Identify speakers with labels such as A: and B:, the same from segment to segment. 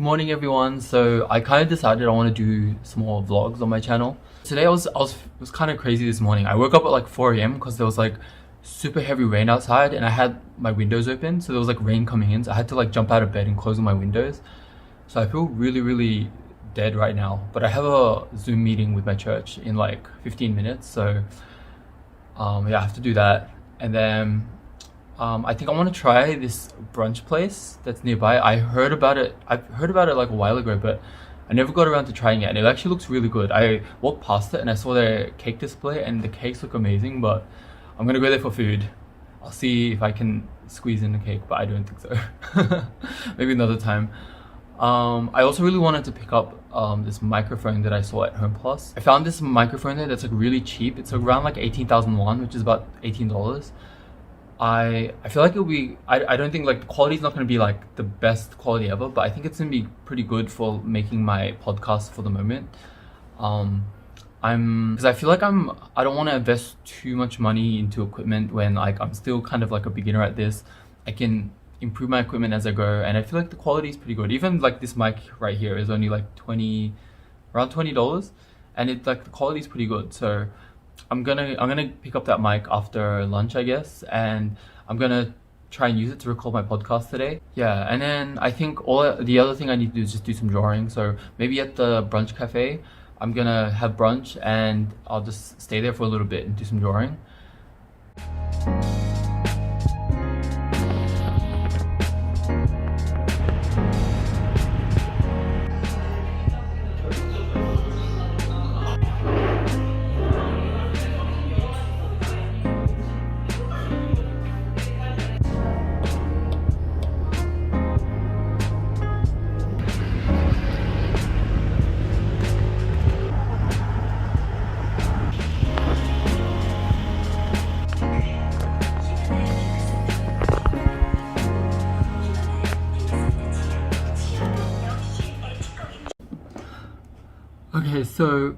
A: Good morning everyone. So I kind of decided I want to do some more vlogs on my channel. Today it was kind of crazy this morning. I woke up at like 4 a.m. because there was like super heavy rain outside and I had my windows open, so there was like rain coming in, so I had to like jump out of bed and close all my windows. So I feel really dead right now, but I have a Zoom meeting with my church in like 15 minutes, so yeah, I have to do that. And then I think I want to try this brunch place that's nearby. I've heard about it like a while ago, but I never got around to trying it, and it actually looks really good. I walked past it and I saw their cake display and the cakes look amazing, but I'm gonna go there for food. I'll see if I can squeeze in the cake, but I don't think so. Maybe another time. I also really wanted to pick up this microphone that I saw at Home Plus. I found this microphone there that's like really cheap. It's around like 18,000 won, which is about $18. I feel like it'll be, I don't think like the quality is not going to be like the best quality ever, but I think it's going to be pretty good for making my podcast for the moment. Because I feel like I don't want to invest too much money into equipment when like I'm still kind of like a beginner at this. I can improve my equipment as I go, and I feel like the quality is pretty good. Even like this mic right here is only like around $20, and it's like the quality is pretty good. So I'm gonna pick up that mic after lunch, I guess, and I'm gonna try and use it to record my podcast today. Yeah, and then I think the other thing I need to do is just do some drawing. So maybe at the brunch cafe, I'm gonna have brunch and I'll just stay there for a little bit and do some drawing. Okay, so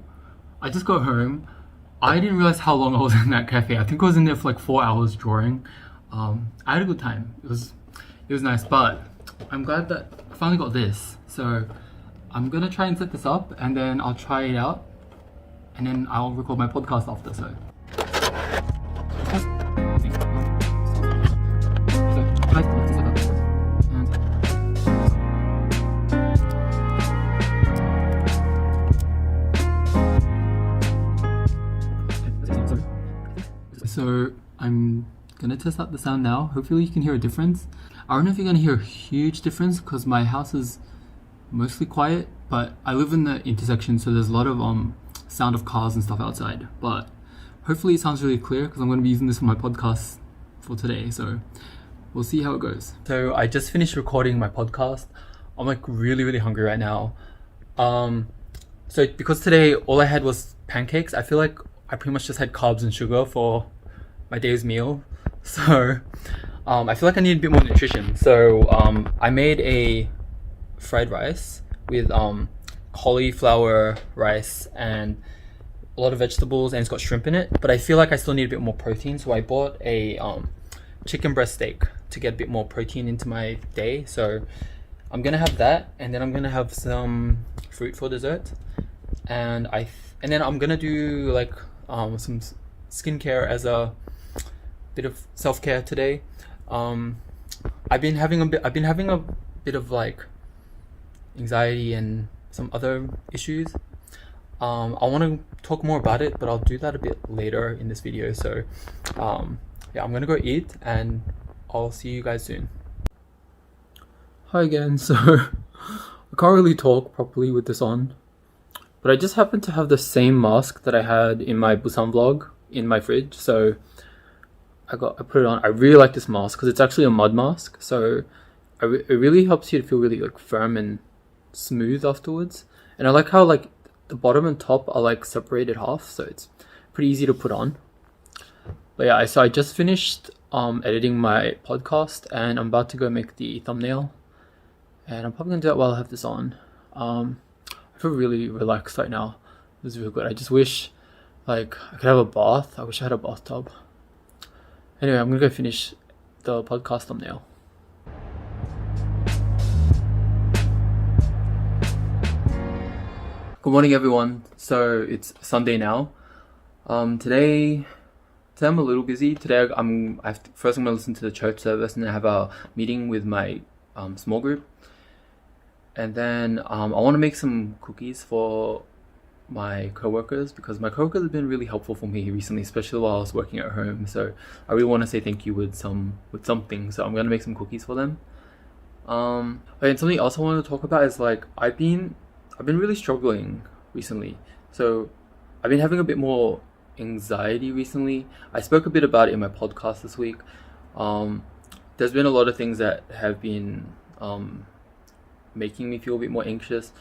A: I just got home. I didn't realize how long I was in that cafe. I think I was in there for like 4 hours drawing. I had a good time. It was nice, but I'm glad that I finally got this. So I'm gonna try and set this up, and then I'll try it out, and then I'll record my podcast after. So. So I'm gonna test out the sound now. Hopefully you can hear a difference. I don't know if you're gonna hear a huge difference because my house is mostly quiet, but I live in the intersection, so there's a lot of sound of cars and stuff outside. But hopefully it sounds really clear because I'm gonna be using this for my podcast for today. So we'll see how it goes. So I just finished recording my podcast. I'm like really hungry right now. So because today all I had was pancakes, I feel like I pretty much just had carbs and sugar for my day's meal. So I feel like I need a bit more nutrition. So I made a fried rice with cauliflower rice and a lot of vegetables, and it's got shrimp in it, but I feel like I still need a bit more protein, so I bought a chicken breast steak to get a bit more protein into my day. So I'm gonna have that, and then I'm gonna have some fruit for dessert, and then I'm gonna do like some skincare as a bit of self-care today. I've been having a bit of like anxiety and some other issues. I want to talk more about it, but I'll do that a bit later in this video. So yeah, I'm gonna go eat and I'll see you guys soon. Hi again. So I can't really talk properly with this on, but I just happen to have the same mask that I had in my Busan vlog in my fridge, so I put it on. I really like this mask because it's actually a mud mask, so it really helps you to feel really like firm and smooth afterwards. And I like how like the bottom and top are like separated half, so it's pretty easy to put on. But yeah, so I just finished editing my podcast, and I'm about to go make the thumbnail, and I'm probably gonna do that while I have this on. I feel really relaxed right now. It was really good. I just wish like I could have a bath. I wish I had a bathtub. Anyway, I'm gonna go finish the podcast thumbnail. Good morning, everyone. So it's Sunday now. Today I'm a little busy. Today first I'm gonna listen to the church service, and then I have a meeting with my small group, and then I want to make some cookies for my coworkers because my coworkers have been really helpful for me recently, especially while I was working at home. So I really want to say thank you with something. So I'm gonna make some cookies for them. And something else I wanted to talk about is like I've been really struggling recently. So I've been having a bit more anxiety recently. I spoke a bit about it in my podcast this week. There's been a lot of things that have been making me feel a bit more anxious.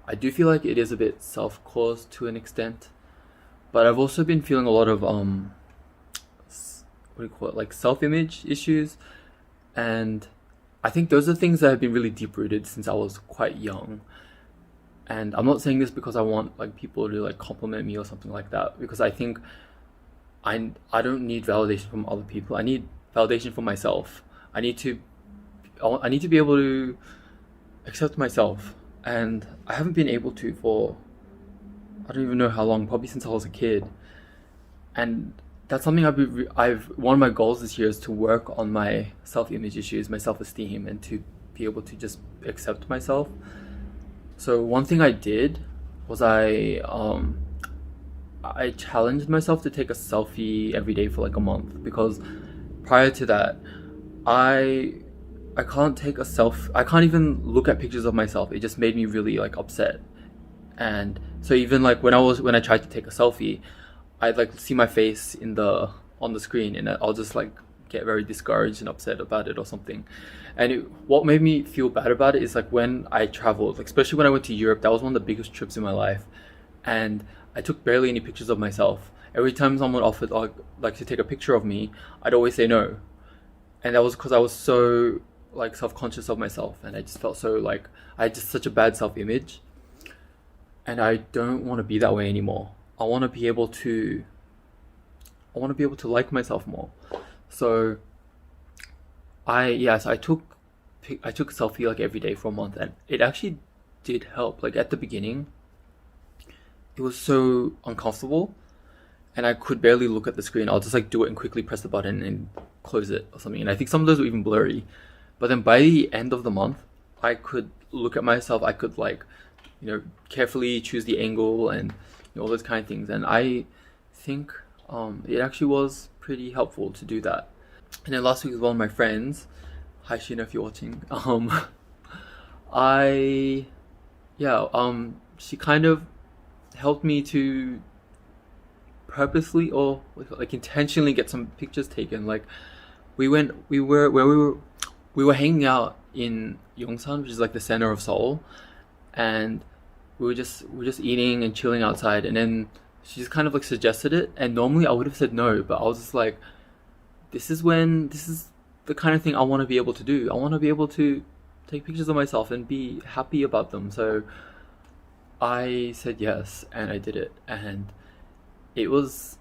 A: I do feel like it is a bit self-caused to an extent, but I've also been feeling a lot of like self-image issues, and I think those are things that have been really deep-rooted since I was quite young. And I'm not saying this because I want like people to like compliment me or something like that, because I think I don't need validation from other people. I need validation from myself. I need to be able to accept myself, and I haven't been able to for I don't even know how long, probably since I was a kid. And that's something one of my goals this year is to work on my self-image issues, my self-esteem, and to be able to just accept myself. So one thing I did was I challenged myself to take a selfie every day for like a month, because prior to that I can't even look at pictures of myself. It just made me really like upset. And so even like when I tried to take a selfie, I'd like see my face on the screen, and I'll just like get very discouraged and upset about it or something. And what made me feel bad about it is like when I traveled, like especially when I went to Europe, that was one of the biggest trips in my life, and I took barely any pictures of myself. Every time someone offered like to take a picture of me, I'd always say no, and that was because I was so like self-conscious of myself, and I just felt so like I had just such a bad self-image, and I don't want to be that way anymore. I want to be able to like myself more. So I took a selfie like every day for a month, and it actually did help. Like at the beginning, it was so uncomfortable, and I could barely look at the screen. I'll just like do it and quickly press the button and close it or something. And I think some of those were even blurry. But then by the end of the month, I could look at myself. I could like, carefully choose the angle and all those kind of things. And I think it actually was pretty helpful to do that. And then last week with one of my friends, hi Sheena if you're watching, she kind of helped me to purposely or like intentionally get some pictures taken. Like we were hanging out in Yongsan, which is like the center of Seoul, and we were just eating and chilling outside, and then she just kind of like suggested it, and normally I would have said no, but I was just like, this is the kind of thing I want to be able to do. I want to be able to take pictures of myself and be happy about them. So I said yes, and I did it, and it was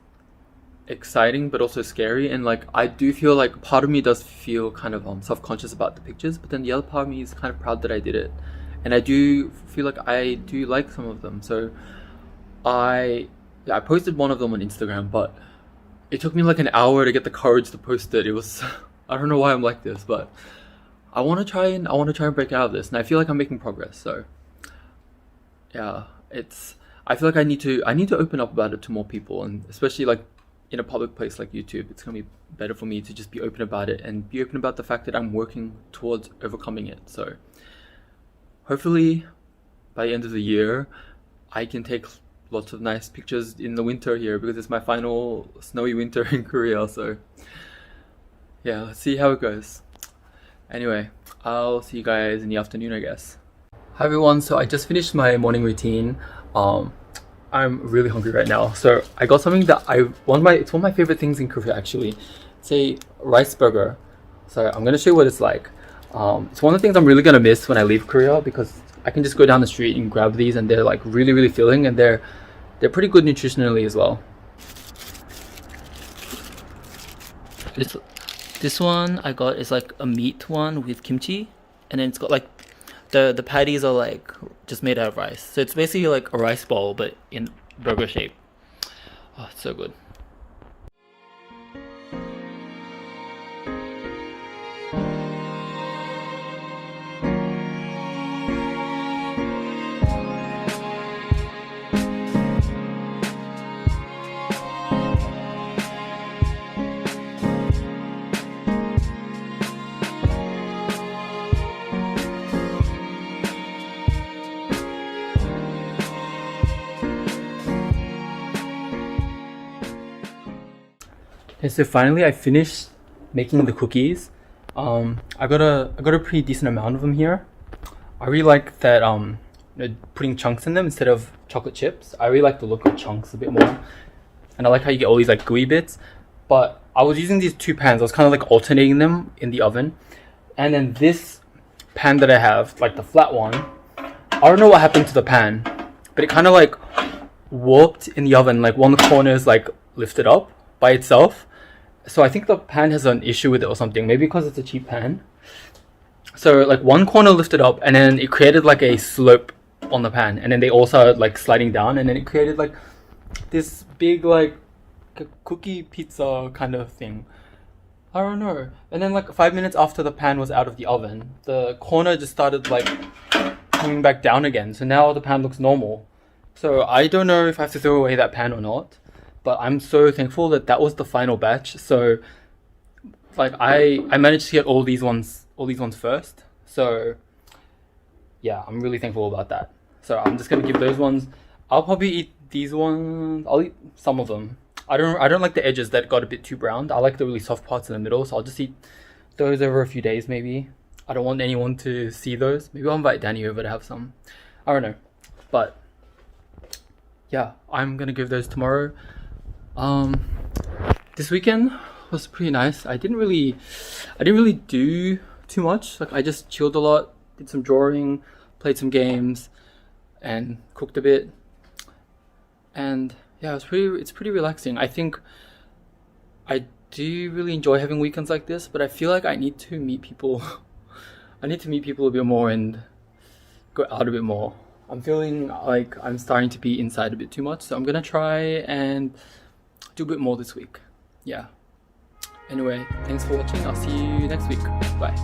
A: exciting but also scary. And like I do feel like part of me does feel kind of self-conscious about the pictures, but then the other part of me is kind of proud that I did it, and I do feel like I do like some of them. So I posted one of them on Instagram, but it took me like an hour to get the courage to post it. It was I don't know why I'm like this, but I want to try and break out of this, and I feel like I'm making progress. So yeah, I feel like I need to open up about it to more people, and especially like in a public place like YouTube, it's gonna be better for me to just be open about it and be open about the fact that I'm working towards overcoming it. So hopefully by the end of the year, I can take lots of nice pictures in the winter here, because it's my final snowy winter in Korea. So yeah, let's see how it goes. Anyway, I'll see you guys in the afternoon, I guess. Hi everyone, so I just finished my morning routine. I'm really hungry right now, so I got something that it's one of my favorite things in Korea actually. It's a rice burger. So I'm gonna show you what it's like. It's one of the things I'm really gonna miss when I leave Korea, because I can just go down the street and grab these, and they're like really, really filling, and they're pretty good nutritionally as well. This one I got is like a meat one with kimchi, and then it's got like The patties are like just made out of rice. So it's basically like a rice bowl but in burger shape. Oh, it's so good. Okay, so finally I finished making the cookies. I got a pretty decent amount of them here. I really like that putting chunks in them instead of chocolate chips. I really like the look of chunks a bit more, and I like how you get all these like gooey bits. But I was using these two pans. I was kind of like alternating them in the oven, and then this pan that I have, like the flat one, I don't know what happened to the pan, but it kind of like warped in the oven. Like one corner is like lifted up by itself. So I think the pan has an issue with it or something. Maybe because it's a cheap pan. So like one corner lifted up and then it created like a slope on the pan. And then they all started like sliding down and then it created like this big like cookie pizza kind of thing. I don't know. And then like 5 minutes after the pan was out of the oven, the corner just started like coming back down again. So now the pan looks normal. So I don't know if I have to throw away that pan or not. But I'm so thankful that that was the final batch. So like I managed to get all these ones first. So yeah, I'm really thankful about that. So I'm just gonna give those ones. I'll probably eat these ones. I'll eat some of them. I don't like the edges that got a bit too browned. I like the really soft parts in the middle. So I'll just eat those over a few days maybe. I don't want anyone to see those. Maybe I'll invite Danny over to have some. I don't know. But yeah, I'm gonna give those tomorrow. This weekend was pretty nice. I didn't really do too much. Like I just chilled a lot, did some drawing, played some games, and cooked a bit. And yeah, it's pretty relaxing. I think I do really enjoy having weekends like this, but I feel like I need to meet people. I need to meet people a bit more and go out a bit more. I'm feeling like I'm starting to be inside a bit too much, so I'm gonna try and do a bit more this week. Yeah. Anyway, thanks for watching. I'll see you next week. Bye.